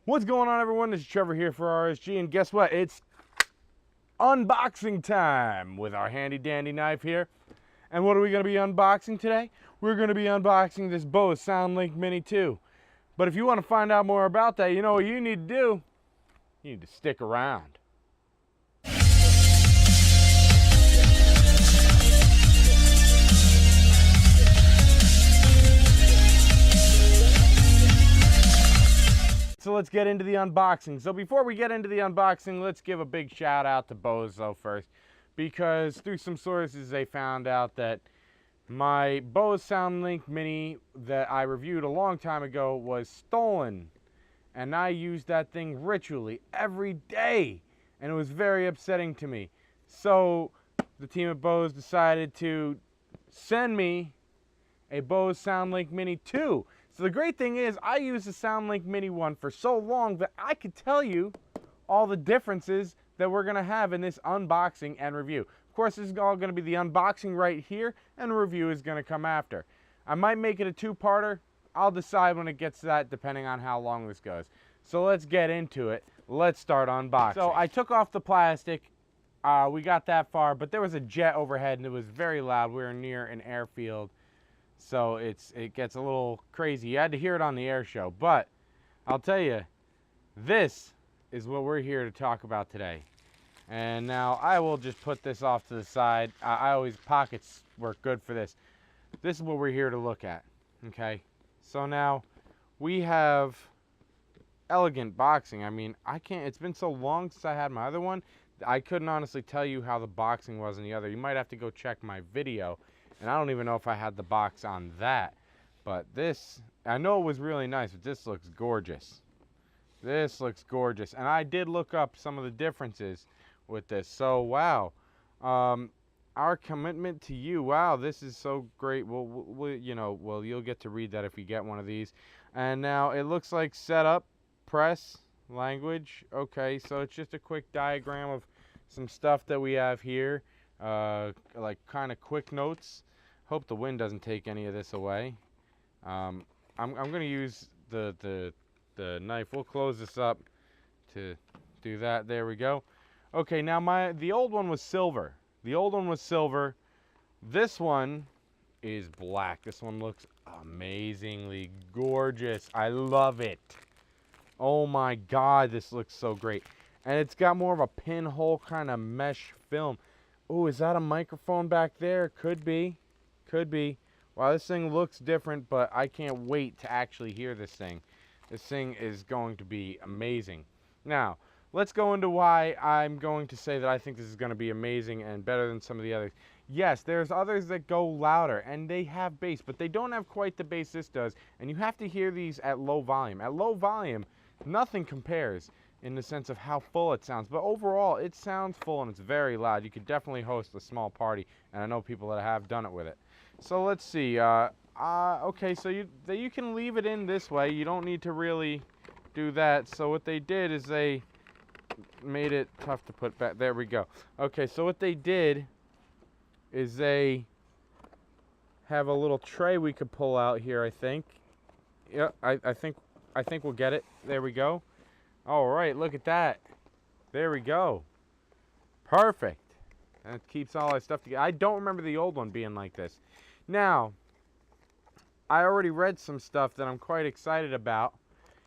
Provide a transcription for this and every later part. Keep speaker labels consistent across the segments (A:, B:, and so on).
A: What's going on, everyone? This is Trevor here for RSG, and guess what? It's unboxing time with our handy dandy knife here. And what are we going to be unboxing today? We're going to be unboxing this BOSE Soundlink Mini 2. But if you want to find out more about that, you know what you need to do? You need to stick around. So let's get into the unboxing. So before we get into the unboxing, let's give a big shout out to BOSE though first, because through some sources they found out that my BOSE Soundlink Mini that I reviewed a long time ago was stolen, and I used that thing ritually every day, and it was very upsetting to me. So the team at BOSE decided to send me a BOSE Soundlink Mini 2. So the great thing is I used the Soundlink Mini 1 for so long that I could tell you all the differences that we're going to have in this unboxing and review. Of course, this is all going to be the unboxing right here, and the review is going to come after. I might make it a two-parter. I'll decide when it gets to that depending on how long this goes. So let's get into it. Let's start unboxing. So I took off the plastic. We got that far, but there was a jet overhead and it was very loud. We were near an airfield. So it gets a little crazy. You had to hear it on the air show. But I'll tell you, this is what we're here to talk about today. And now I will just put this off to the side. I always, pockets work good for this. This is what we're here to look at. Okay. So now we have elegant boxing. I mean, it's been so long since I had my other one. I couldn't honestly tell you how the boxing was in the other. You might have to go check my video. And I don't even know if I had the box on that. But this, I know it was really nice, but this looks gorgeous. This looks gorgeous. And I did look up some of the differences with this. So, wow. Our commitment to you. Wow, this is so great. Well, you'll get to read that if you get one of these. And now it looks like setup, press, language. Okay, so it's just a quick diagram of some stuff that we have here. Like kind of quick notes. Hope the wind doesn't take any of this away. I'm going to use the knife. We'll close this up to do that. There we go. Okay, now the old one was silver. The old one was silver. This one is black. This one looks amazingly gorgeous. I love it. Oh my God, this looks so great. And it's got more of a pinhole kind of mesh film. Oh, is that a microphone back there? Could be. Could be. Wow, this thing looks different, but I can't wait to actually hear this thing. This thing is going to be amazing. Now, let's go into why I'm going to say that I think this is going to be amazing and better than some of the others. Yes, there's others that go louder, and they have bass, but they don't have quite the bass this does, and you have to hear these at low volume. At low volume, nothing compares in the sense of how full it sounds, but overall it sounds full and it's very loud. You could definitely host a small party, and I know people that have done it with it. So let's see. Okay, so you can leave it in this way. You don't need to really do that. So what they did is they made it tough to put back. There we go. Okay, so what they did is they have a little tray we could pull out here, I think. Yeah, I think we'll get it. There we go. All right, look at that. There we go. Perfect. And it keeps all our stuff together. I don't remember the old one being like this. Now, I already read some stuff that I'm quite excited about.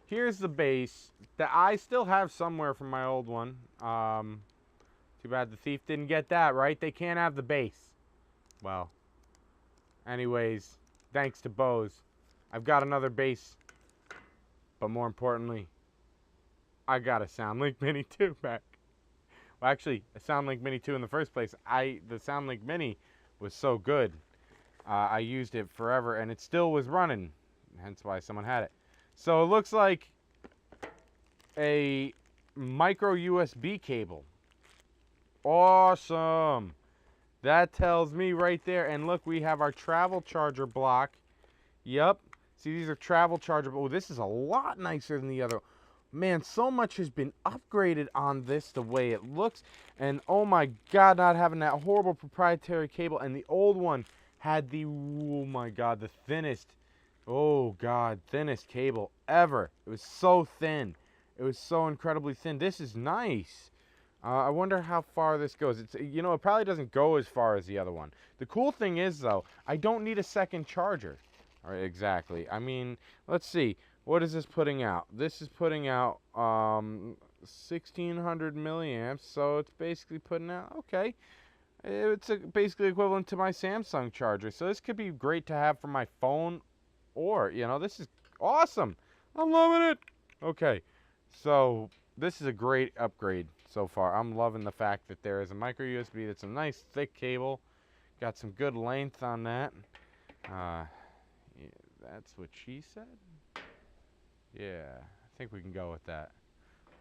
A: Here's the bass that I still have somewhere from my old one. Too bad the thief didn't get that, right? They can't have the bass. Well, anyways, thanks to BOSE, I've got another bass. But more importantly, I got a Soundlink Mini 2 back. Well, actually, a Soundlink Mini 2 in the first place. The Soundlink Mini was so good. I used it forever, and it still was running. Hence why someone had it. So it looks like a micro USB cable. Awesome. That tells me right there. And look, we have our travel charger block. Yep. See, these are travel charger. Oh, this is a lot nicer than the other. Man, so much has been upgraded on this, the way it looks. And oh my God, not having that horrible proprietary cable. And the old one had the, oh my God, the thinnest, oh God, thinnest cable ever. It was so thin. It was so incredibly thin. This is nice. I wonder how far this goes. It's, you know, it probably doesn't go as far as the other one. The cool thing is, though, I don't need a second charger. All right, exactly. I mean, let's see. What is this putting out? This is putting out 1,600 milliamps, so it's basically putting out, okay. It's basically equivalent to my Samsung charger. So this could be great to have for my phone, or, you know, this is awesome. I'm loving it. Okay, so this is a great upgrade so far. I'm loving the fact that there is a micro USB. That's a nice thick cable. Got some good length on that. Yeah, that's what she said. Yeah, I think we can go with that.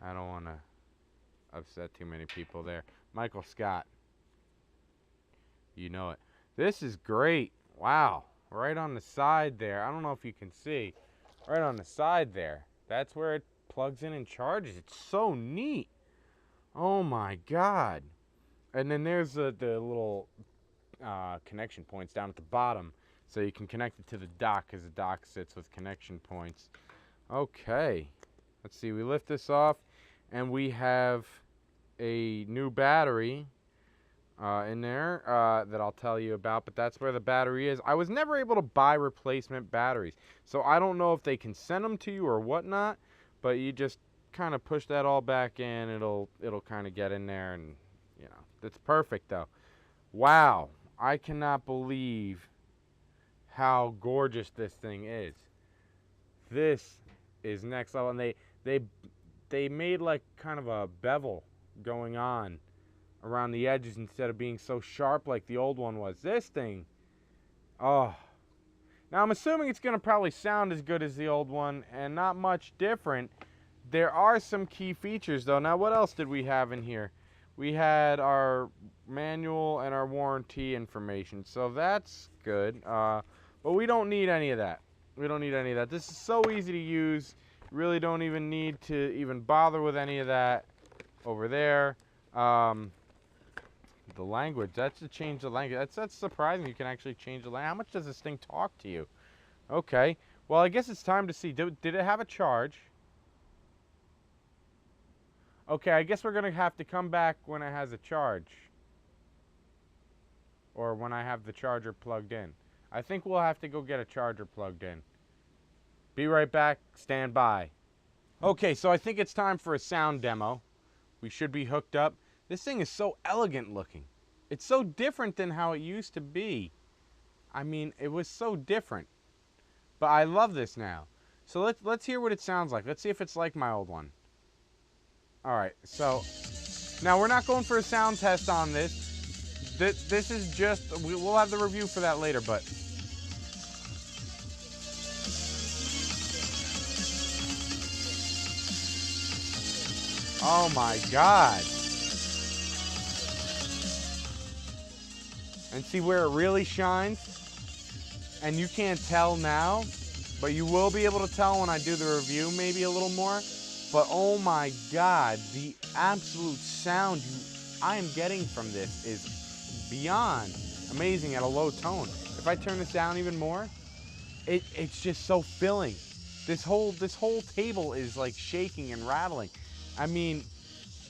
A: I don't want to upset too many people there. Michael Scott. You know it. This is great. Wow. Right on the side there. I don't know if you can see. Right on the side there. That's where it plugs in and charges. It's so neat. Oh my God. And then there's the little connection points down at the bottom. So you can connect it to the dock, because the dock sits with connection points. Okay. Let's see. We lift this off and we have a new battery in there that I'll tell you about, but that's where the battery is. I was never able to buy replacement batteries, so I don't know if they can send them to you or whatnot, but you just kind of push that all back in. It'll kind of get in there, and you know, it's perfect though. Wow, I cannot believe how gorgeous this thing is. This is next level, and they made like kind of a bevel going on around the edges instead of being so sharp like the old one was. This thing, oh. Now I'm assuming it's going to probably sound as good as the old one and not much different. There are some key features though. Now what else did we have in here? We had our manual and our warranty information, so that's good. But we don't need any of that. We don't need any of that. This is so easy to use. Really don't even need to even bother with any of that over there. The language, that's to change the language. That's surprising you can actually change the language. How much does this thing talk to you? Okay, well, I guess it's time to see. Did it have a charge? Okay, I guess we're going to have to come back when it has a charge. Or when I have the charger plugged in. I think we'll have to go get a charger plugged in. Be right back. Stand by. Okay, so I think it's time for a sound demo. We should be hooked up. This thing is so elegant looking. It's so different than how it used to be. I mean, it was so different. But I love this now. So let's hear what it sounds like. Let's see if it's like my old one. All right, so now we're not going for a sound test on this. This is just, we'll have the review for that later, but. Oh my God. And see where it really shines? And you can't tell now, but you will be able to tell when I do the review maybe a little more. But oh my God, the absolute sound I am getting from this is beyond amazing at a low tone. If I turn this down even more, it's just so filling. This whole table is like shaking and rattling. I mean,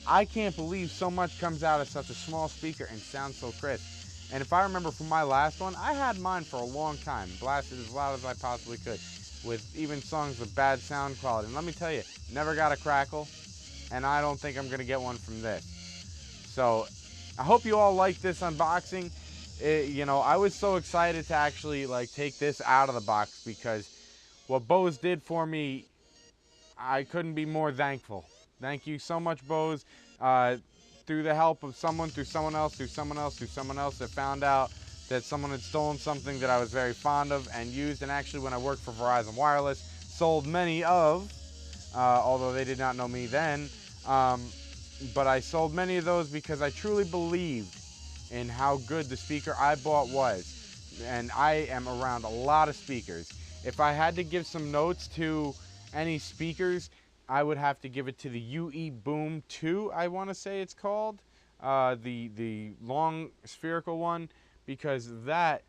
A: I can't believe so much comes out of such a small speaker and sounds so crisp. And if I remember from my last one, I had mine for a long time, blasted as loud as I possibly could, with even songs with bad sound quality. And let me tell you, never got a crackle, and I don't think I'm gonna get one from this. So I hope you all like this unboxing. You know, I was so excited to actually like take this out of the box, because what BOSE did for me, I couldn't be more thankful. Thank you so much, BOSE. Through the help of someone, through someone else, through someone else, through someone else, that found out that someone had stolen something that I was very fond of and used. And actually, when I worked for Verizon Wireless, sold many of, although they did not know me then, but I sold many of those because I truly believed in how good the speaker I bought was. And I am around a lot of speakers. If I had to give some notes to any speakers, I would have to give it to the UE Boom 2, I want to say it's called, the long spherical one, because that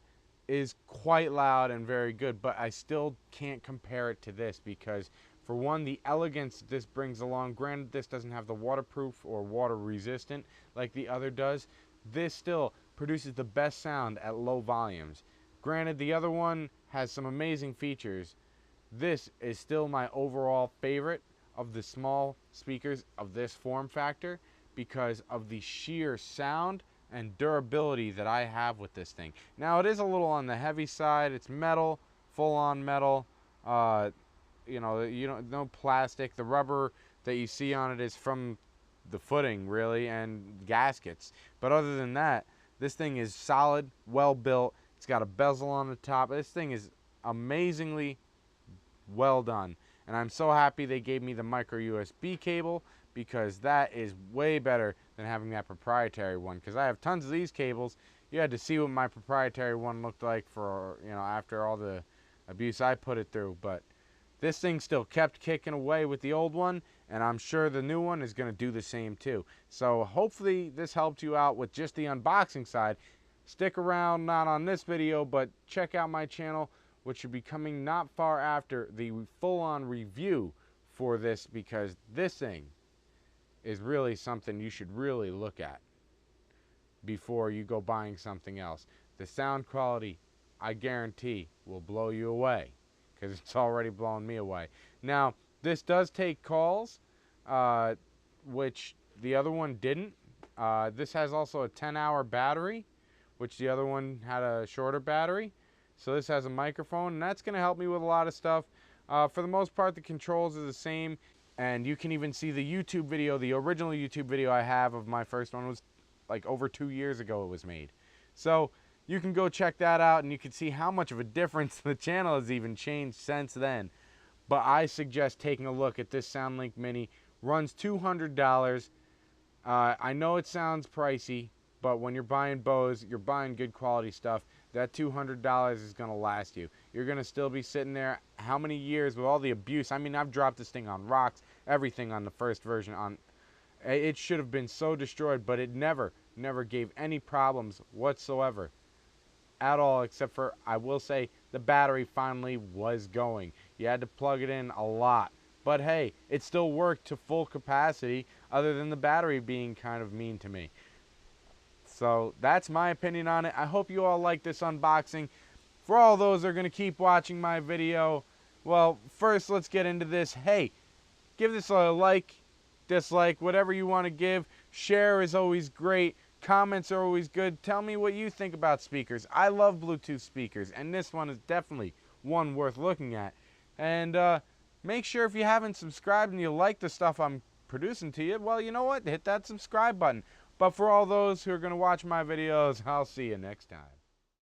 A: is quite loud and very good. But I still can't compare it to this, because For one, the elegance this brings along. Granted, this doesn't have the waterproof or water resistant like the other does. This still produces the best sound at low volumes. Granted, the other one has some amazing features. This is still my overall favorite of the small speakers of this form factor because of the sheer sound and durability that I have with this thing. Now, it is a little on the heavy side. It's metal, full-on metal. You know, no plastic. The rubber that you see on it is from the footing, really, and gaskets. But other than that, this thing is solid, well built. It's got a bezel on the top. This thing is amazingly well done. And I'm so happy they gave me the micro USB cable, because that is way better than having that proprietary one. Because I have tons of these cables. You had to see what my proprietary one looked like for, you know, after all the abuse I put it through. But this thing still kept kicking away with the old one, and I'm sure the new one is going to do the same too. So hopefully this helped you out with just the unboxing side. Stick around, not on this video, but check out my channel, which should be coming not far after the full-on review for this, because this thing is really something you should really look at before you go buying something else. The sound quality, I guarantee, will blow you away, because it's already blown me away. Now, this does take calls, which the other one didn't. This has also a 10-hour battery, which the other one had a shorter battery. So this has a microphone, and that's going to help me with a lot of stuff. For the most part, the controls are the same, and you can even see the YouTube video. The original YouTube video I have of my first one was like over 2 years ago it was made. So you can go check that out, and you can see how much of a difference the channel has even changed since then. But I suggest taking a look at this Soundlink Mini. Runs $200. I know it sounds pricey, but when you're buying BOSE, you're buying good quality stuff. That $200 is going to last you. You're going to still be sitting there how many years with all the abuse. I mean, I've dropped this thing on rocks, everything on the first version. It should have been so destroyed, but it never gave any problems whatsoever at all, except for, I will say, the battery finally was going. You had to plug it in a lot. But hey, it still worked to full capacity, other than the battery being kind of mean to me. So that's my opinion on it. I hope you all like this unboxing. For all those that are going to keep watching my video, well, first let's get into this. Hey, give this a like, dislike, whatever you want to give. Share is always great. Comments are always good. Tell me what you think about speakers. I love Bluetooth speakers, and this one is definitely one worth looking at. And make sure if you haven't subscribed and you like the stuff I'm producing to you, well, you know what? Hit that subscribe button. But for all those who are going to watch my videos, I'll see you next time.